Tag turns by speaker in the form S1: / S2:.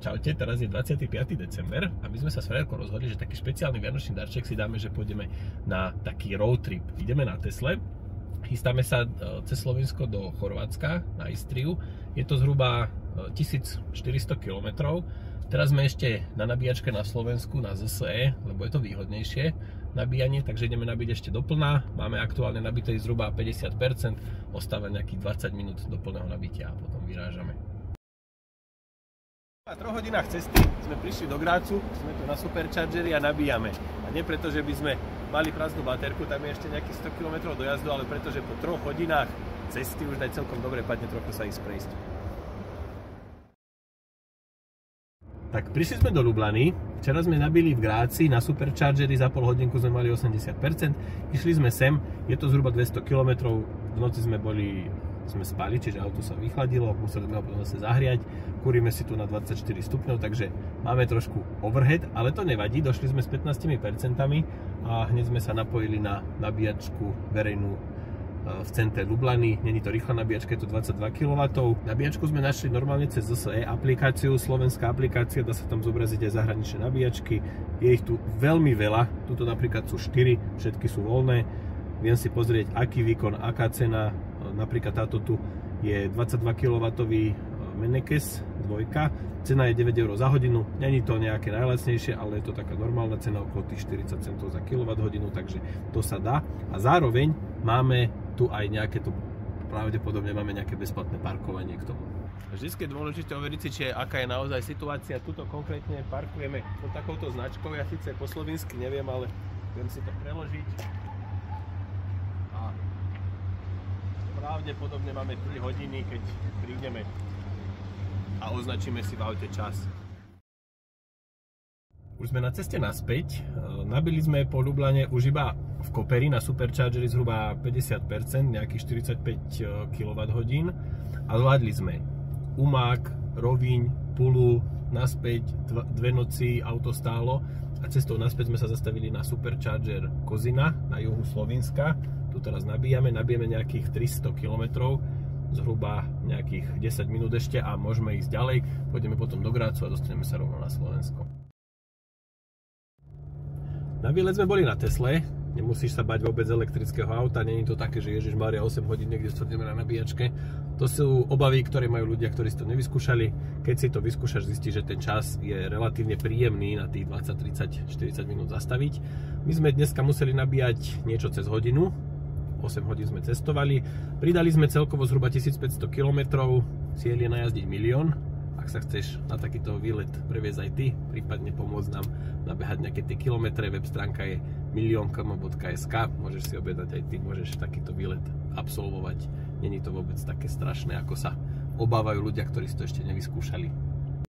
S1: Čaute, teraz je 25. december a my sme sa s Frederkou rozhodli, že taký špeciálny vianočný darček si dáme, že pôjdeme na taký road trip. Ideme na Tesle, chystáme sa cez Slovensko do Chorvátska, na Istriu. Je to zhruba 1400 km. Teraz sme ešte na nabíjačke na Slovensku, na ZSE, lebo je to výhodnejšie nabíjanie, takže ideme nabiť ešte doplná. Máme aktuálne nabité zhruba 50%, ostáva nejakých 20 minút do plného nabitia a potom vyrážame. Po 3 hodinách cesty sme prišli do Grácu, sme tu na Superchargeri a nabíjame. A nie preto, že by sme mali prázdnu baterku, tam je ešte nejakých 100 km do jazdu, ale preto, že po 3 hodinách cesty už daj celkom dobre padne trochu sa ísť prejsť. Tak prišli sme do Lublany, včera sme nabili v Gráci na Superchargeri, za pol hodinku sme mali 80%, išli sme sem, je to zhruba 200 km, v noci sme spali, čiže auto sa vychladilo, museli sme ho potom zase zahriať, kúrime si tu na 24 stupňov, takže máme trošku overhead, ale to nevadí, došli sme s 15% a hneď sme sa napojili na nabíjačku verejnú v centre Lublany. Není to rýchla nabíjačka, je to 22 kW. Nabíjačku sme našli normálne cez ZSE aplikáciu, slovenská aplikácia, dá sa tam zobraziť aj zahraničné nabíjačky. Je ich tu veľmi veľa, tuto napríklad sú 4, všetky sú voľné. Viem si pozrieť, aký výkon, aká cena. Napríklad táto tu je 22 kW Mennekes 2, cena je 9 € za hodinu. Není to nejaké najlacnejšie, ale je to taká normálna cena okolo tých 40 centov za kWh, takže to sa dá. A zároveň máme tu aj nejaké, to pravdepodobne máme nejaké bezplatné parkovanie k tomu. Vždycky je dôležité overiť si, aká je naozaj situácia. Tuto konkrétne parkujeme pod takouto značkou, ja síce po slovinsky neviem, ale viem si to preložiť. Pravdepodobne máme 3 hodiny, keď prídeme a označíme si v aute čas. Už sme na ceste naspäť, nabili sme po Lublane už iba v Koperi na Superchargeri zhruba 50%, nejakých 45 kWh a zvládli sme Umag, Rovíň, Pulu, naspäť 2 noci auto stálo a cestou naspäť sme sa zastavili na Supercharger Kozina na juhu Slovenska. Tu teraz nabijeme nejakých 300 km, zhruba nejakých 10 minút ešte a môžeme ísť ďalej. Pôjdeme potom do Grácu a dostaneme sa rovno na Slovensko. Na výlet sme boli na Tesle, nemusíš sa bať vôbec elektrického auta, nie je to také, že ježišmária 8 hodín niekde stvrdíme na nabíjačke. To sú obavy, ktoré majú ľudia, ktorí si to nevyskúšali. Keď si to vyskúšaš, zistíš, že ten čas je relatívne príjemný na tých 20, 30, 40 minút zastaviť. My sme dneska museli nabíjať niečo cez hodinu. 8 hodín sme cestovali, pridali sme celkovo zhruba 1500 km, cieľ je najazdiť 1 000 000. Ak sa chceš na takýto výlet previesť aj ty, prípadne pomôcť nám nabehať nejaké tie kilometre, web stránka je milion.km.sk, môžeš si objednať aj ty, môžeš takýto výlet absolvovať. Není to vôbec také strašné, ako sa obávajú ľudia, ktorí si to ešte nevyskúšali.